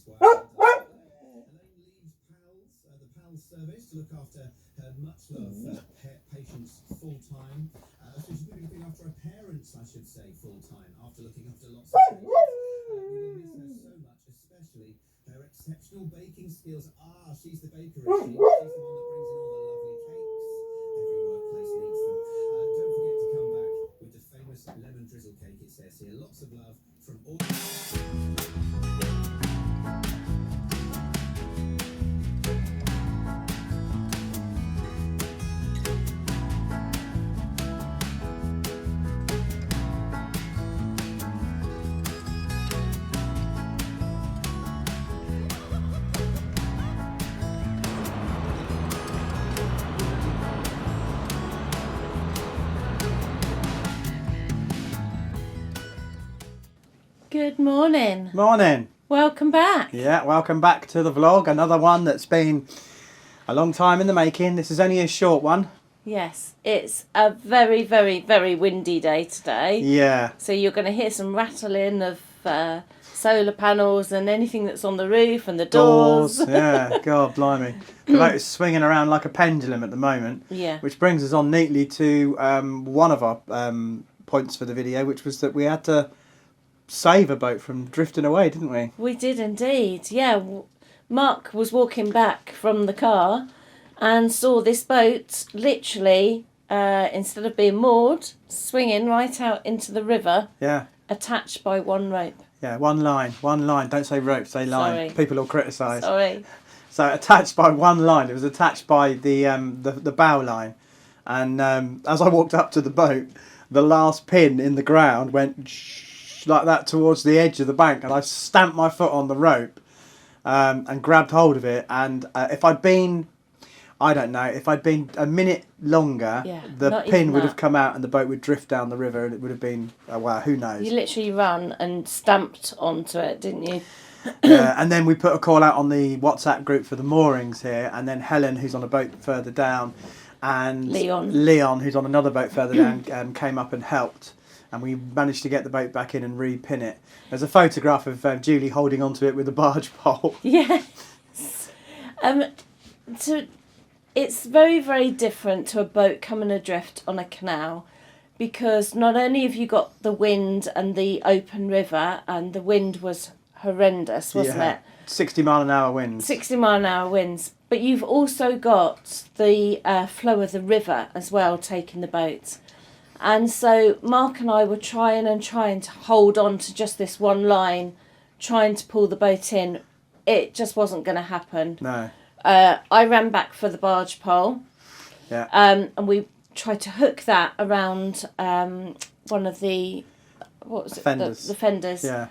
this way. Elaine leaves PALS, the PALS service, to look after her much-loved patients full-time. So she's going to be looking after her parents, I should say, full-time, after looking after lots of patients. We will miss her so much, especially her exceptional baking skills. She's the baker, is she? She's the one that brings in all the lovely cakes. Every workplace needs them. Don't forget to come back with the famous lemon drizzle cake, it says here. Lots of love from all... Good morning. Morning. Welcome back. Yeah, welcome back to the vlog. Another one that's been a long time in the making. This is only a short one. Yes, it's a very, very, very windy day today. Yeah. So you're going to hear some rattling of solar panels and anything that's on the roof and the doors. Yeah, God blimey. The boat is swinging around like a pendulum at the moment. Yeah. Which brings us on neatly to one of our points for the video, which was that we had to save a boat from drifting away, didn't we? We did indeed. Yeah. Mark was walking back from the car and saw this boat literally, instead of being moored, swinging right out into the river. Yeah. Attached by one rope. Yeah, one line. Don't say rope, say line. Sorry. People will criticise. Sorry. So attached by one line. It was attached by the bow line. And as I walked up to the boat, the last pin in the ground went like that towards the edge of the bank, and I stamped my foot on the rope and grabbed hold of it. And if I'd been a minute longer, the pin would have come out and the boat would drift down the river, and it would have been, wow, who knows. You literally ran and stamped onto it, didn't you? Yeah, and then we put a call out on the WhatsApp group for the moorings here, and then Helen, who's on a boat further down, and Leon, who's on another boat further down, came up and helped. And we managed to get the boat back in and repin it. There's a photograph of Julie holding onto it with a barge pole. Yes. So it's very, very different to a boat coming adrift on a canal, because not only have you got the wind and the open river, and the wind was horrendous, wasn't it? 60 mile an hour winds. 60 mile an hour winds. But you've also got the flow of the river as well taking the boat. And so Mark and I were trying to hold on to just this one line, trying to pull the boat in. It just wasn't going to happen. No. I ran back for the barge pole. Yeah. And we tried to hook that around one of the, what was it? Fenders. The fenders. Yeah.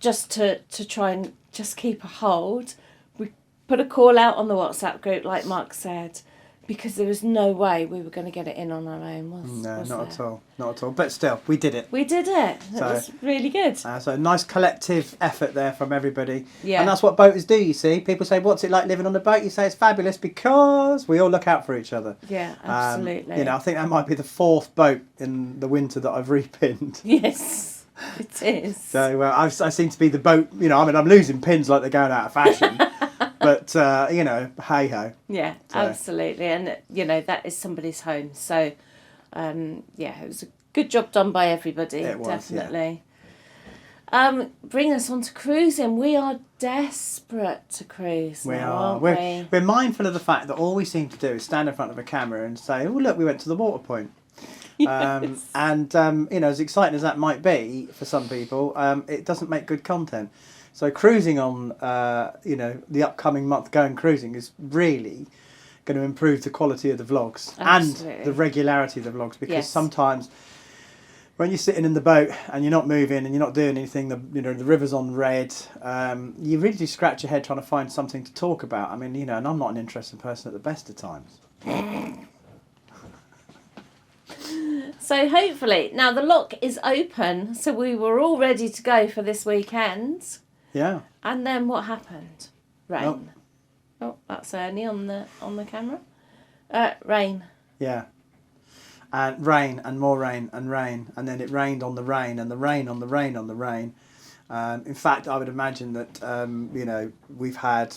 Just to try and just keep a hold. We put a call out on the WhatsApp group, like Mark said, because there was no way we were going to get it in on our own, was not at all. Not at all. But still, we did it. We did it. It was really good. So a nice collective effort there from everybody. Yeah. And that's what boaters do, you see. People say, what's it like living on a boat? You say it's fabulous because we all look out for each other. Yeah, absolutely. I think that might be the 4th boat in the winter that I've repinned. Yes, it is. So I seem to be the boat, I'm losing pins like they're going out of fashion. But, hey-ho. Yeah, so. Absolutely. And, that is somebody's home. So, it was a good job done by everybody. It was, definitely. Yeah. Bring us on to cruising. We are desperate to cruise now, aren't we? We're mindful of the fact that all we seem to do is stand in front of a camera and say, oh, look, we went to the water point. Yes. As exciting as that might be for some people, it doesn't make good content. So cruising on, the upcoming month going cruising is really going to improve the quality of the vlogs. Absolutely. And the regularity of the vlogs, because sometimes when you're sitting in the boat and you're not moving and you're not doing anything, the river's on red, you really do scratch your head trying to find something to talk about. I mean, and I'm not an interesting person at the best of times. So hopefully, now the lock is open, so we were all ready to go for this weekend. Yeah. And then what happened? Rain. Oh, that's Ernie on the camera. Rain. Yeah. And rain and more rain and rain, and then it rained on the rain and the rain on the rain on the rain, In fact, I would imagine that we've had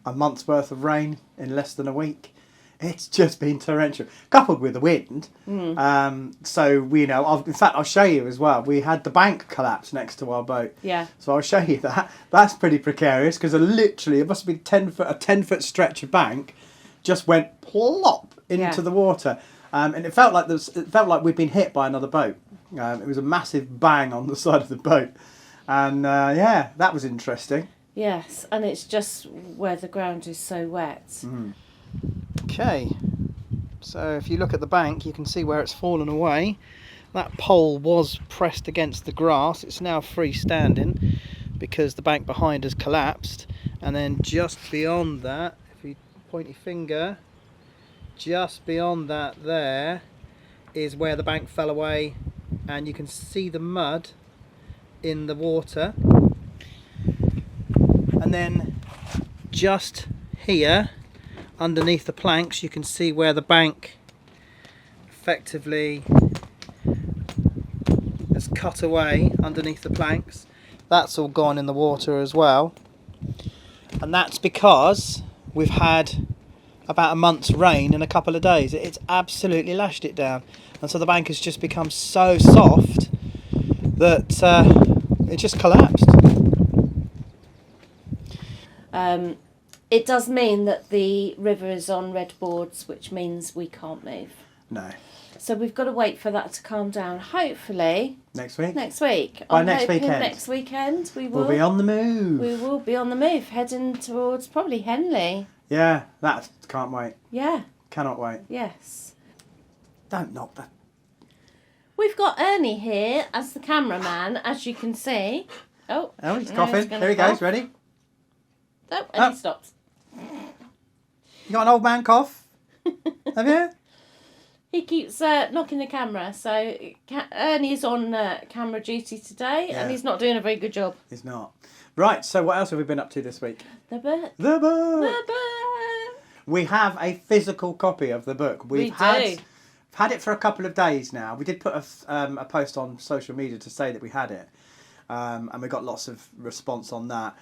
a month's worth of rain in less than a week. It's just been torrential, coupled with the wind. So in fact, I'll show you as well. We had the bank collapse next to our boat. Yeah. So I'll show you that. That's pretty precarious because literally it must have been 10-foot stretch of bank, just went plop into the water, and it felt like we'd been hit by another boat. It was a massive bang on the side of the boat, and that was interesting. Yes, and it's just where the ground is so wet. Okay, so if you look at the bank, you can see where it's fallen away. That pole was pressed against the grass. It's now freestanding because the bank behind has collapsed. And then just beyond that, if you point your finger, just beyond that there is where the bank fell away, and you can see the mud in the water. And then just here underneath the planks you can see where the bank effectively has cut away underneath the planks. That's all gone in the water as well, and that's because we've had about a month's rain in a couple of days. It's absolutely lashed it down, and so the bank has just become so soft that it just collapsed. It does mean that the river is on red boards, which means we can't move. No. So we've got to wait for that to calm down. Hopefully Next week. next week. By I'm next hoping weekend. Next weekend We'll be on the move. We will be on the move, heading towards probably Henley. Yeah, that can't wait. Yeah. Cannot wait. Yes. Don't knock that. We've got Ernie here as the cameraman, as you can see. Oh, He's now coughing. gonna Here he goes. cough. Ready? Oh, and he stops. You got an old man cough? Have you? He keeps knocking the camera, so Ernie's on camera duty today, Yeah. and he's not doing a very good job. He's not. Right, so what else have we been up to this week? The book. The book! The book! We have a physical copy of the book. We've had it for a couple of days now. We did put a post on social media to say that we had it, and we got lots of response on that.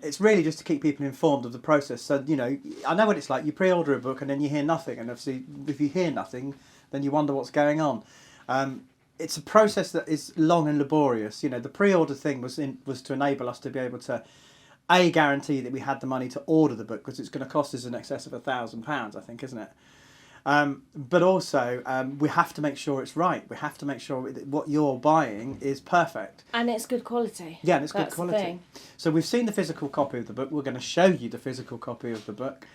It's really just to keep people informed of the process. So, I know what it's like. You pre-order a book and then you hear nothing. And obviously, if you hear nothing, then you wonder what's going on. It's a process that is long and laborious. The pre-order thing was to enable us to be able to, guarantee that we had the money to order the book, because it's going to cost us in excess of £1,000, I think, isn't it? But also, we have to make sure it's right. We have to make sure that what you're buying is perfect. And it's good quality. Yeah, and it's That's good quality. the thing. So we've seen the physical copy of the book. We're going to show you the physical copy of the book.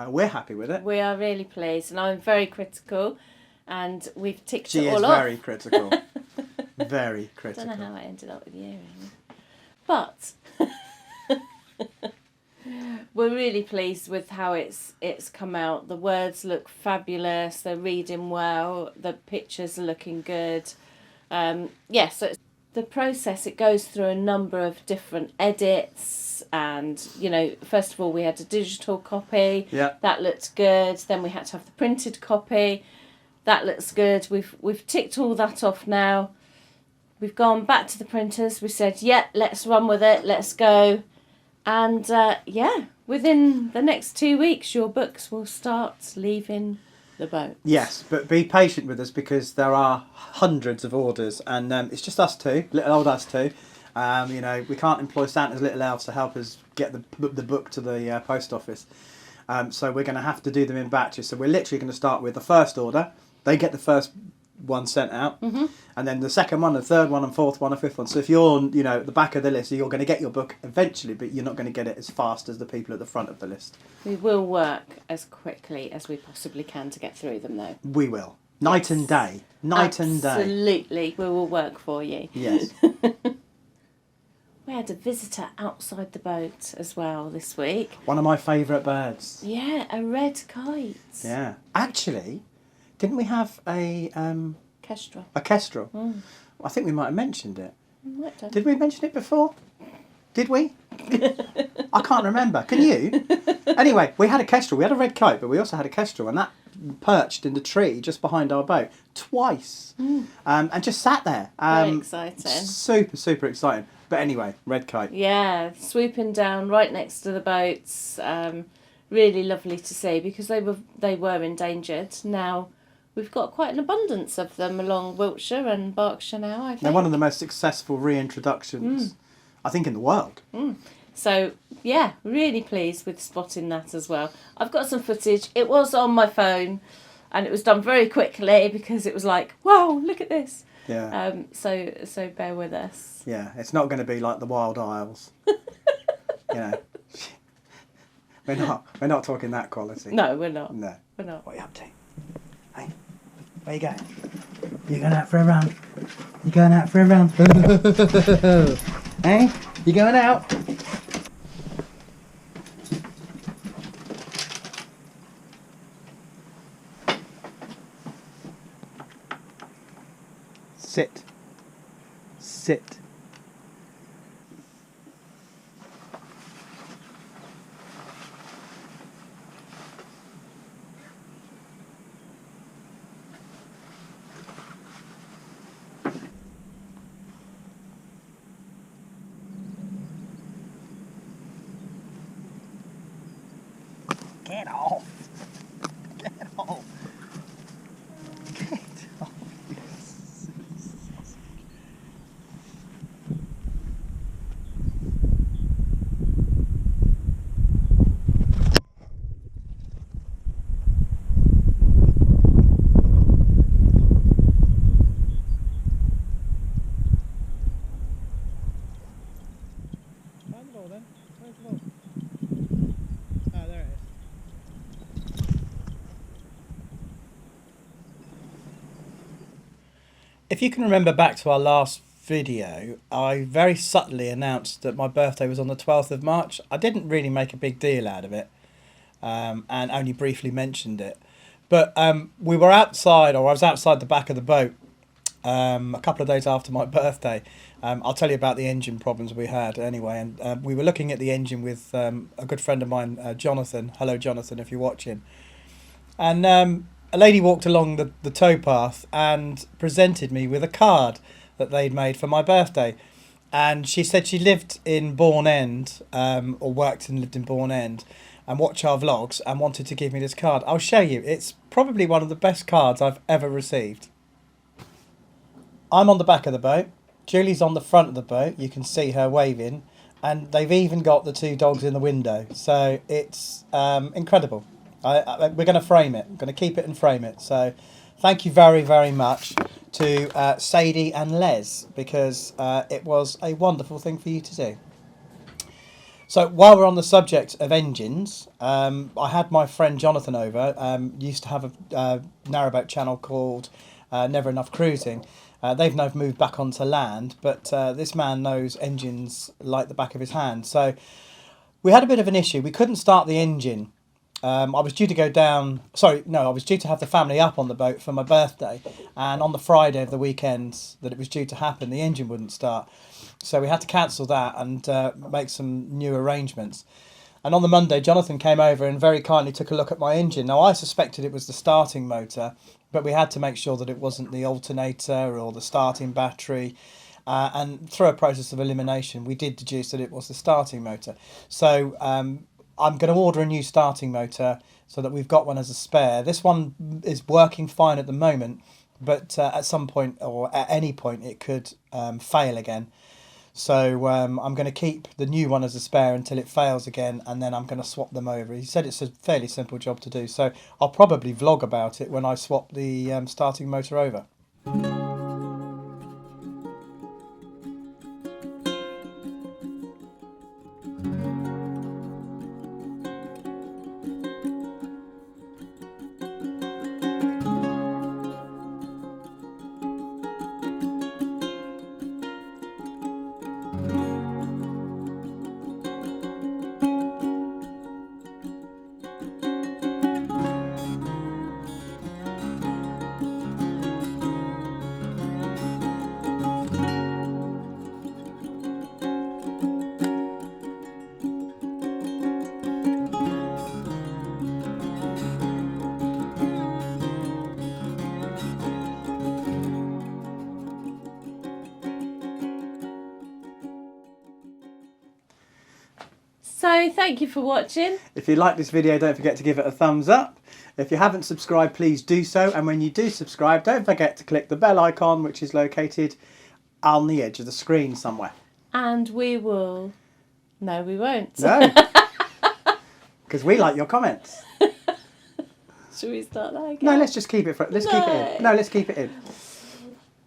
We're happy with it. We are really pleased, and I'm very critical, and we've ticked She it is all off. very critical. Very I critical. don't know how I ended up with you, really. But we're really pleased with how it's come out. The words look fabulous. They're reading well. The pictures are looking good. So it's, the process, it goes through a number of different edits, and first of all we had a digital copy. Yeah. That looked good. Then we had to have the printed copy. That looks good. We've ticked all that off now. We've gone back to the printers. We said, let's run with it. Let's go. And within the next 2 weeks, your books will start leaving the boat. Yes, but be patient with us because there are hundreds of orders, and it's just us two, little old us two. We can't employ Santa's little elves to help us get the book to the post office. So we're going to have to do them in batches. So we're literally going to start with the first order. They get the first one sent out, and then the second one, the third one, and fourth one, and fifth one. So if you're at the back of the list, you're going to get your book eventually, but you're not going to get it as fast as the people at the front of the list. We will work as quickly as we possibly can to get through them, though. We will. Night and day. Night and day. Absolutely, we will work for you. Yes. We had a visitor outside the boat as well this week. One of my favourite birds. Yeah, a red kite. Yeah. Actually, didn't we have a Kestrel. a kestrel? I think we might have mentioned it. Might have. Did we mention it before? Did we? I can't remember. Can you? Anyway, we had a kestrel. We had a red kite, but we also had a kestrel, and that perched in the tree just behind our boat twice, and just sat there. Very exciting. Super, super exciting. But anyway, red kite. Yeah, swooping down right next to the boats. Really lovely to see because they were endangered. Now we've got quite an abundance of them along Wiltshire and Berkshire now, I think. They're one of the most successful reintroductions, I think, in the world. So, yeah, really pleased with spotting that as well. I've got some footage. It was on my phone and it was done very quickly because it was like, wow, look at this. Yeah. So bear with us. Yeah, it's not going to be like the Wild Isles. You know. We're not talking that quality. No, we're not. No. We're not. What are you up to? Hey, where you going? You going out for a run? You going out for a run? Hey, you going out? Sit. Sit. Get off. Get off. Get off. Find the ball then. Where's the ball? Oh, there it is. If you can remember back to our last video, I very subtly announced that my birthday was on the 12th of March. I didn't really make a big deal out of it, and only briefly mentioned it. But we were outside, or I was outside the back of the boat a couple of days after my birthday. I'll tell you about the engine problems we had anyway. And we were looking at the engine with a good friend of mine, Jonathan. Hello, Jonathan, if you're watching. And a lady walked along the towpath and presented me with a card that they'd made for my birthday. And she said she lived in Bourne End, or worked and lived in Bourne End, and watched our vlogs and wanted to give me this card. I'll show you. It's probably one of the best cards I've ever received. I'm on the back of the boat. Julie's on the front of the boat. You can see her waving. And they've even got the two dogs in the window. So it's incredible. We're going to frame it. I'm going to keep it and frame it. So thank you very, very much to Sadie and Les, because it was a wonderful thing for you to do. So while we're on the subject of engines, I had my friend Jonathan over. Used to have a narrowboat channel called Never Enough Cruising. They've now moved back onto land, but this man knows engines like the back of his hand. So we had a bit of an issue. We couldn't start the engine. I was due to go down... I was due to have the family up on the boat for my birthday. And on the Friday of the weekend that it was due to happen, the engine wouldn't start. So we had to cancel that and make some new arrangements. And on the Monday, Jonathan came over and very kindly took a look at my engine. Now, I suspected it was the starting motor, but we had to make sure that it wasn't the alternator or the starting battery. And through a process of elimination, we did deduce that it was the starting motor. So I'm going to order a new starting motor so that we've got one as a spare. This one is working fine at the moment, but at some point or at any point it could fail again. So I'm going to keep the new one as a spare until it fails again, and then I'm going to swap them over. He said it's a fairly simple job to do, so I'll probably vlog about it when I swap the starting motor over. So thank you for watching. If you like this video, don't forget to give it a thumbs up. If you haven't subscribed, please do so. And when you do subscribe, don't forget to click the bell icon, which is located on the edge of the screen somewhere. And we will... No, we won't. No. Because we like your comments. Should we start that again? No, let's just keep it. Let's keep it in. No, let's keep it in.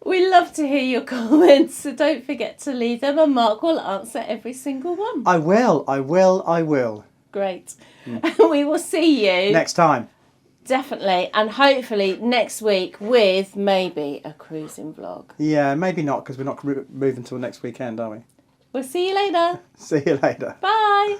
We love to hear your comments, so don't forget to leave them and Mark will answer every single one. I will. Great. We will see you Next time. definitely, and hopefully next week with maybe a cruising vlog. Yeah, maybe not, because we're not moving till next weekend, are we? We'll see you later. See you later. Bye.